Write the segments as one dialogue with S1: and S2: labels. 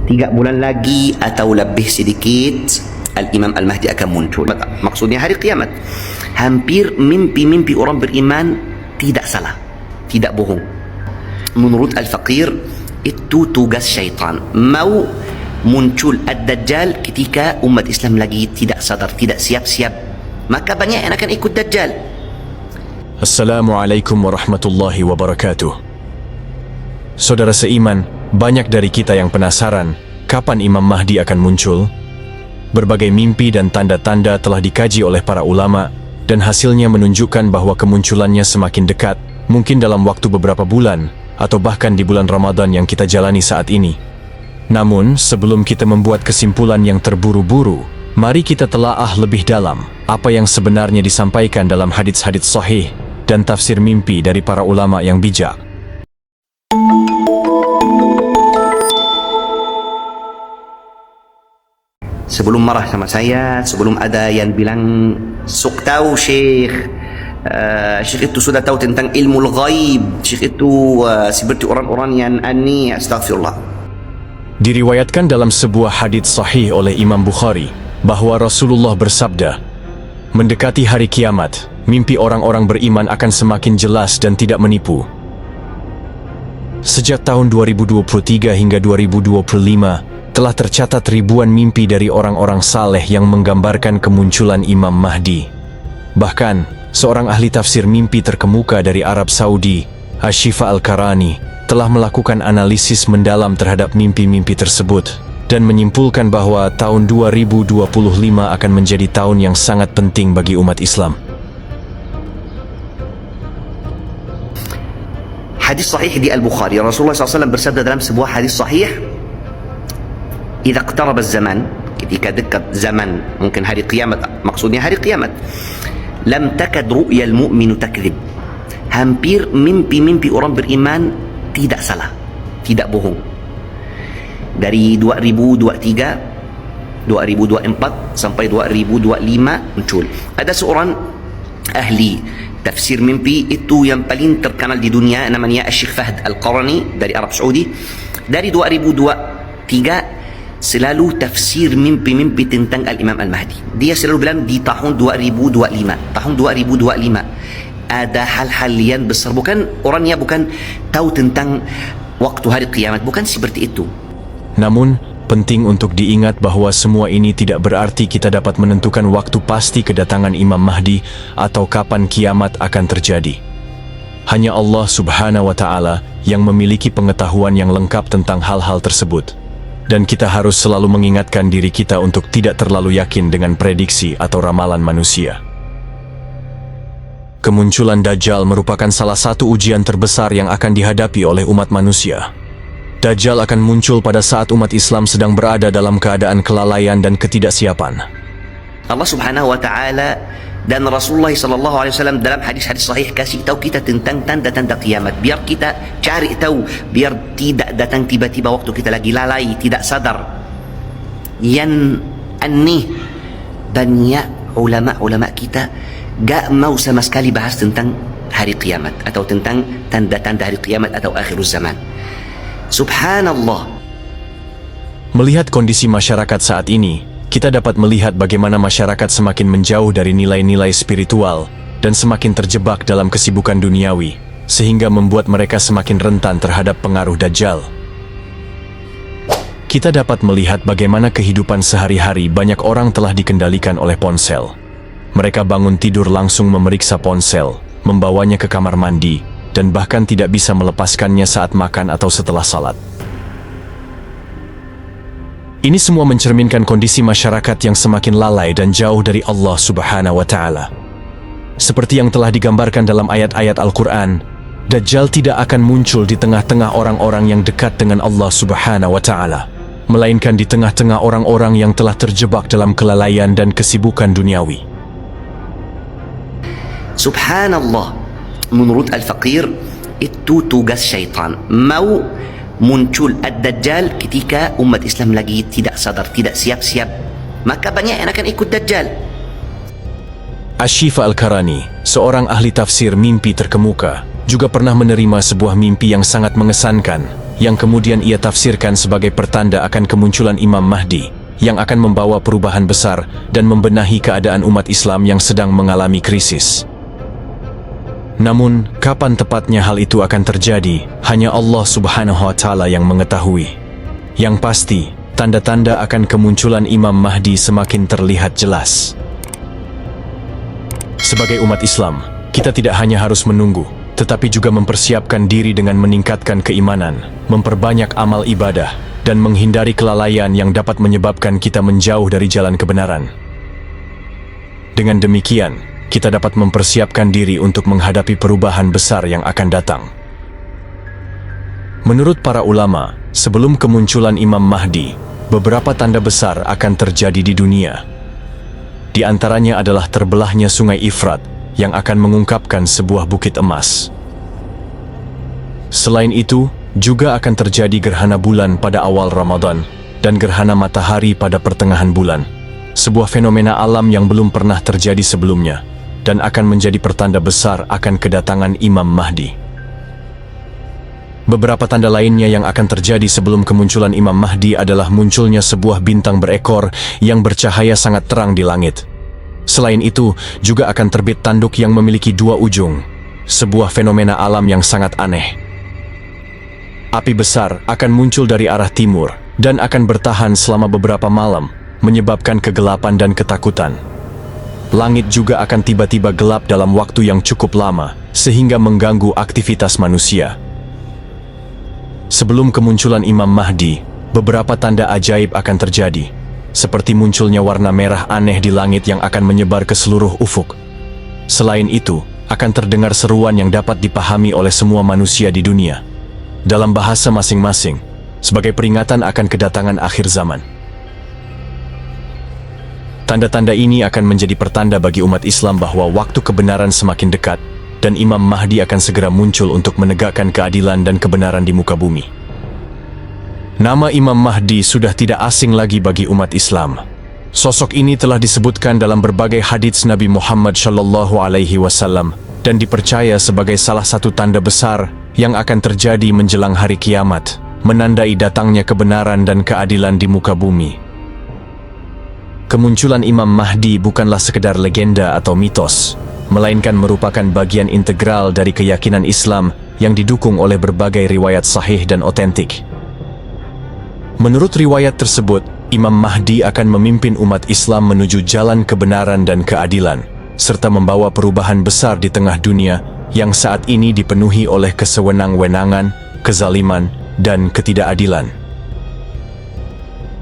S1: 3 bulan lagi atau lebih sedikit Al-Imam Al-Mahdi akan muncul. Maksudnya hari kiamat. Hampir mimpi-mimpi orang beriman tidak salah, tidak bohong. Menurut Al-Faqir, itu tugas syaitan. Mau muncul Ad-Dajjal ketika umat Islam lagi tidak sadar, tidak siap-siap, maka banyak yang akan ikut Dajjal.
S2: Assalamualaikum warahmatullahi wabarakatuh. Saudara seiman, banyak dari kita yang penasaran kapan Imam Mahdi akan muncul. Berbagai mimpi dan tanda-tanda telah dikaji oleh para ulama, dan hasilnya menunjukkan bahwa kemunculannya semakin dekat, mungkin dalam waktu beberapa bulan, atau bahkan di bulan Ramadan yang kita jalani saat ini. Namun, sebelum kita membuat kesimpulan yang terburu-buru, mari kita telaah lebih dalam apa yang sebenarnya disampaikan dalam hadits-hadits sahih dan tafsir mimpi dari para ulama yang bijak.
S1: Sebelum marah sama saya, sebelum ada yang bilang sok tahu Syekh, Syekh itu sudah tahu tentang ilmu ghaib, Syekh itu seperti orang-orang yang aneh, astagfirullah.
S2: Diriwayatkan dalam sebuah hadits sahih oleh Imam Bukhari bahwa Rasulullah bersabda, mendekati hari kiamat, mimpi orang-orang beriman akan semakin jelas dan tidak menipu. Sejak tahun 2023 hingga 2025, telah tercatat ribuan mimpi dari orang-orang saleh yang menggambarkan kemunculan Imam Mahdi. Bahkan, seorang ahli tafsir mimpi terkemuka dari Arab Saudi, Ashifa Al-Karani, telah melakukan analisis mendalam terhadap mimpi-mimpi tersebut dan menyimpulkan bahwa tahun 2025 akan menjadi tahun yang sangat penting bagi umat Islam.
S1: Hadis sahih di Al-Bukhari, Rasulullah SAW bersabda dalam sebuah hadis sahih, "Idza iqtaraba az-zaman", ketika dekat zaman, mungkin hari kiamat, maksudnya hari kiamat, "lam takad ru'yal mu'minu takdzib", hampir mimpi-mimpi orang beriman tidak salah, tidak bohong. Dari 2023, 2024 sampai 2025 muncul. Ada seorang ahli tafsir mimpi itu yang paling terkenal di dunia, namanya Syekh Fahd Al-Qarani dari Arab Saudi. Dari 2023 selalu tafsir mimpi-mimpi tentang Al-Imam Al-Mahdi. Dia selalu bilang di tahun 2025 ada hal-hal yang besar. Bukan orangnya bukan tahu tentang waktu hari kiamat, bukan seperti itu.
S2: Namun, penting untuk diingat bahwa semua ini tidak berarti kita dapat menentukan waktu pasti kedatangan Imam Mahdi atau kapan kiamat akan terjadi. Hanya Allah Subhanahu wa Ta'ala yang memiliki pengetahuan yang lengkap tentang hal-hal tersebut. Dan kita harus selalu mengingatkan diri kita untuk tidak terlalu yakin dengan prediksi atau ramalan manusia. Kemunculan Dajjal merupakan salah satu ujian terbesar yang akan dihadapi oleh umat manusia. Dajjal akan muncul pada saat umat Islam sedang berada dalam keadaan kelalaian dan ketidaksiapan.
S1: Allah Subhanahu wa Ta'ala dan Rasulullah SAW dalam hadis-hadis sahih kasih tahu kita tentang tanda-tanda kiamat, biar kita cari tahu, biar tidak datang tiba-tiba waktu kita lagi lalai, tidak sadar. Yang aneh, banyak ulama-ulama kita gak mau sama sekali bahas tentang hari kiamat atau tentang tanda-tanda hari kiamat atau akhir zaman. Subhanallah.
S2: Melihat kondisi masyarakat saat ini, kita dapat melihat bagaimana masyarakat semakin menjauh dari nilai-nilai spiritual dan semakin terjebak dalam kesibukan duniawi, sehingga membuat mereka semakin rentan terhadap pengaruh Dajjal. Kita dapat melihat bagaimana kehidupan sehari-hari banyak orang telah dikendalikan oleh ponsel. Mereka bangun tidur langsung memeriksa ponsel, membawanya ke kamar mandi, dan bahkan tidak bisa melepaskannya saat makan atau setelah salat. Ini semua mencerminkan kondisi masyarakat yang semakin lalai dan jauh dari Allah Subhanahu wa Ta'ala. Seperti yang telah digambarkan dalam ayat-ayat Al-Quran, Dajjal tidak akan muncul di tengah-tengah orang-orang yang dekat dengan Allah Subhanahu wa Ta'ala, melainkan di tengah-tengah orang-orang yang telah terjebak dalam kelalaian dan kesibukan duniawi.
S1: Subhanallah. Menurut Al-Faqir, itu tugas syaitan. Mau muncul Ad-Dajjal ketika umat Islam lagi tidak sadar, tidak siap-siap, maka banyak yang akan ikut Dajjal.
S2: Ashifa Al-Karani, seorang ahli tafsir mimpi terkemuka, juga pernah menerima sebuah mimpi yang sangat mengesankan yang kemudian ia tafsirkan sebagai pertanda akan kemunculan Imam Mahdi yang akan membawa perubahan besar dan membenahi keadaan umat Islam yang sedang mengalami krisis. Namun, kapan tepatnya hal itu akan terjadi, hanya Allah Subhanahu wa Ta'ala yang mengetahui. Yang pasti, tanda-tanda akan kemunculan Imam Mahdi semakin terlihat jelas. Sebagai umat Islam, kita tidak hanya harus menunggu, tetapi juga mempersiapkan diri dengan meningkatkan keimanan, memperbanyak amal ibadah, dan menghindari kelalaian yang dapat menyebabkan kita menjauh dari jalan kebenaran. Dengan demikian, kita dapat mempersiapkan diri untuk menghadapi perubahan besar yang akan datang. Menurut para ulama, sebelum kemunculan Imam Mahdi, beberapa tanda besar akan terjadi di dunia. Di antaranya adalah terbelahnya sungai Ifrat yang akan mengungkapkan sebuah bukit emas. Selain itu, juga akan terjadi gerhana bulan pada awal Ramadan dan gerhana matahari pada pertengahan bulan, sebuah fenomena alam yang belum pernah terjadi sebelumnya dan akan menjadi pertanda besar akan kedatangan Imam Mahdi. Beberapa tanda lainnya yang akan terjadi sebelum kemunculan Imam Mahdi adalah munculnya sebuah bintang berekor yang bercahaya sangat terang di langit. Selain itu, juga akan terbit tanduk yang memiliki dua ujung, sebuah fenomena alam yang sangat aneh. Api besar akan muncul dari arah timur dan akan bertahan selama beberapa malam, menyebabkan kegelapan dan ketakutan. Langit juga akan tiba-tiba gelap dalam waktu yang cukup lama, sehingga mengganggu aktivitas manusia. Sebelum kemunculan Imam Mahdi, beberapa tanda ajaib akan terjadi, seperti munculnya warna merah aneh di langit yang akan menyebar ke seluruh ufuk. Selain itu, akan terdengar seruan yang dapat dipahami oleh semua manusia di dunia, dalam bahasa masing-masing, sebagai peringatan akan kedatangan akhir zaman. Tanda-tanda ini akan menjadi pertanda bagi umat Islam bahwa waktu kebenaran semakin dekat, dan Imam Mahdi akan segera muncul untuk menegakkan keadilan dan kebenaran di muka bumi. Nama Imam Mahdi sudah tidak asing lagi bagi umat Islam. Sosok ini telah disebutkan dalam berbagai hadits Nabi Muhammad SAW dan dipercaya sebagai salah satu tanda besar yang akan terjadi menjelang hari kiamat, menandai datangnya kebenaran dan keadilan di muka bumi. Kemunculan Imam Mahdi bukanlah sekedar legenda atau mitos, melainkan merupakan bagian integral dari keyakinan Islam yang didukung oleh berbagai riwayat sahih dan otentik. Menurut riwayat tersebut, Imam Mahdi akan memimpin umat Islam menuju jalan kebenaran dan keadilan, serta membawa perubahan besar di tengah dunia yang saat ini dipenuhi oleh kesewenang-wenangan, kezaliman, dan ketidakadilan.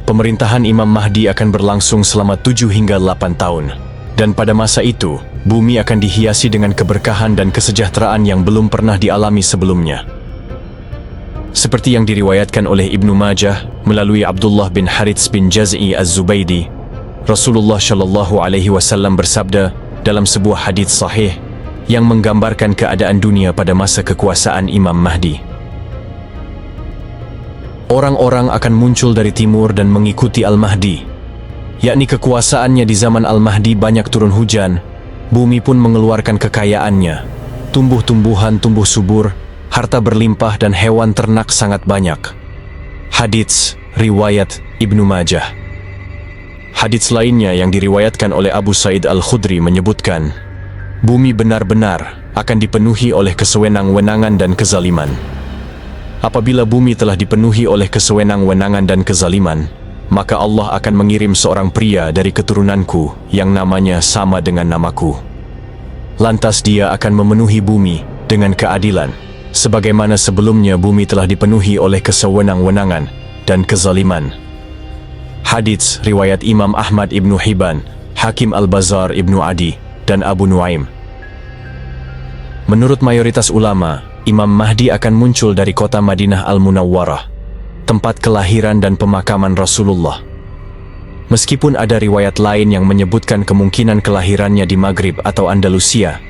S2: Pemerintahan Imam Mahdi akan berlangsung selama 7 hingga 8 tahun, dan pada masa itu, bumi akan dihiasi dengan keberkahan dan kesejahteraan yang belum pernah dialami sebelumnya. Seperti yang diriwayatkan oleh Ibnu Majah melalui Abdullah bin Harits bin Jaz'i Az-Zubaydi, Rasulullah SAW bersabda dalam sebuah hadits sahih yang menggambarkan keadaan dunia pada masa kekuasaan Imam Mahdi. Orang-orang akan muncul dari timur dan mengikuti Al-Mahdi, yakni kekuasaannya di zaman Al-Mahdi banyak turun hujan, bumi pun mengeluarkan kekayaannya, tumbuh-tumbuhan tumbuh subur, harta berlimpah dan hewan ternak sangat banyak. Hadits riwayat Ibnu Majah. Hadits lainnya yang diriwayatkan oleh Abu Sa'id Al-Khudri menyebutkan, bumi benar-benar akan dipenuhi oleh kesewenang-wenangan dan kezaliman. Apabila bumi telah dipenuhi oleh kesewenang-wenangan dan kezaliman, maka Allah akan mengirim seorang pria dari keturunanku yang namanya sama dengan namaku. Lantas dia akan memenuhi bumi dengan keadilan, sebagaimana sebelumnya bumi telah dipenuhi oleh kesewenang-wenangan dan kezaliman. Hadits riwayat Imam Ahmad Ibnu Hibban, Hakim Al-Bazar Ibnu Adi, dan Abu Nuaim. Menurut mayoritas ulama, Imam Mahdi akan muncul dari kota Madinah Al-Munawwarah, tempat kelahiran dan pemakaman Rasulullah. Meskipun ada riwayat lain yang menyebutkan kemungkinan kelahirannya di Maghrib atau Andalusia,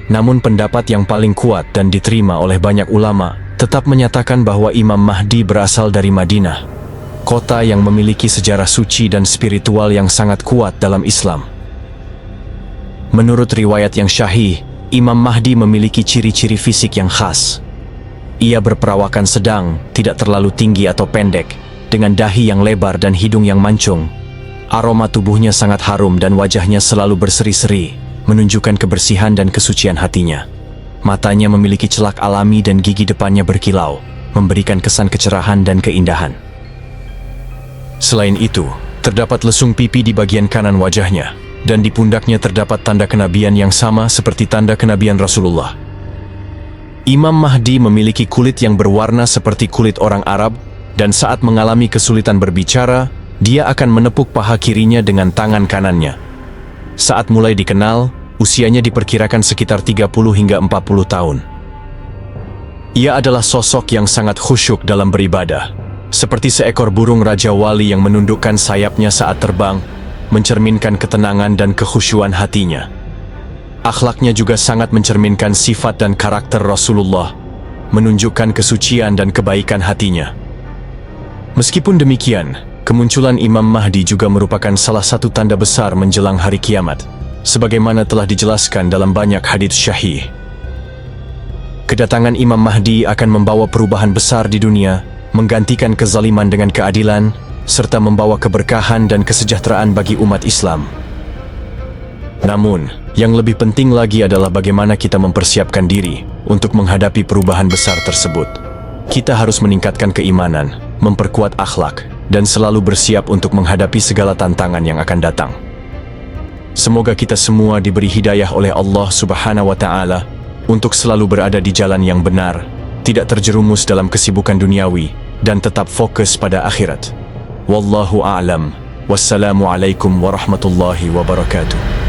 S2: namun pendapat yang paling kuat dan diterima oleh banyak ulama tetap menyatakan bahwa Imam Mahdi berasal dari Madinah, kota yang memiliki sejarah suci dan spiritual yang sangat kuat dalam Islam. Menurut riwayat yang syahih, Imam Mahdi memiliki ciri-ciri fisik yang khas. Ia berperawakan sedang, tidak terlalu tinggi atau pendek, dengan dahi yang lebar dan hidung yang mancung. Aroma tubuhnya sangat harum dan wajahnya selalu berseri-seri, menunjukkan kebersihan dan kesucian hatinya. Matanya memiliki celak alami dan gigi depannya berkilau, memberikan kesan kecerahan dan keindahan. Selain itu, terdapat lesung pipi di bagian kanan wajahnya, dan di pundaknya terdapat tanda kenabian yang sama seperti tanda kenabian Rasulullah. Imam Mahdi memiliki kulit yang berwarna seperti kulit orang Arab, dan saat mengalami kesulitan berbicara, dia akan menepuk paha kirinya dengan tangan kanannya. Saat mulai dikenal, usianya diperkirakan sekitar 30 hingga 40 tahun. Ia adalah sosok yang sangat khusyuk dalam beribadah, seperti seekor burung Raja Wali yang menundukkan sayapnya saat terbang, mencerminkan ketenangan dan kekhusyuan hatinya. Akhlaknya juga sangat mencerminkan sifat dan karakter Rasulullah, menunjukkan kesucian dan kebaikan hatinya. Meskipun demikian, kemunculan Imam Mahdi juga merupakan salah satu tanda besar menjelang hari kiamat, sebagaimana telah dijelaskan dalam banyak hadits syahih. Kedatangan Imam Mahdi akan membawa perubahan besar di dunia, menggantikan kezaliman dengan keadilan, serta membawa keberkahan dan kesejahteraan bagi umat Islam. Namun, yang lebih penting lagi adalah bagaimana kita mempersiapkan diri untuk menghadapi perubahan besar tersebut. Kita harus meningkatkan keimanan, memperkuat akhlak, dan selalu bersiap untuk menghadapi segala tantangan yang akan datang. Semoga kita semua diberi hidayah oleh Allah Subhanahu wa Ta'ala untuk selalu berada di jalan yang benar, tidak terjerumus dalam kesibukan duniawi, dan tetap fokus pada akhirat. Wallahu a'lam. Wassalamualaikum warahmatullahi wabarakatuh.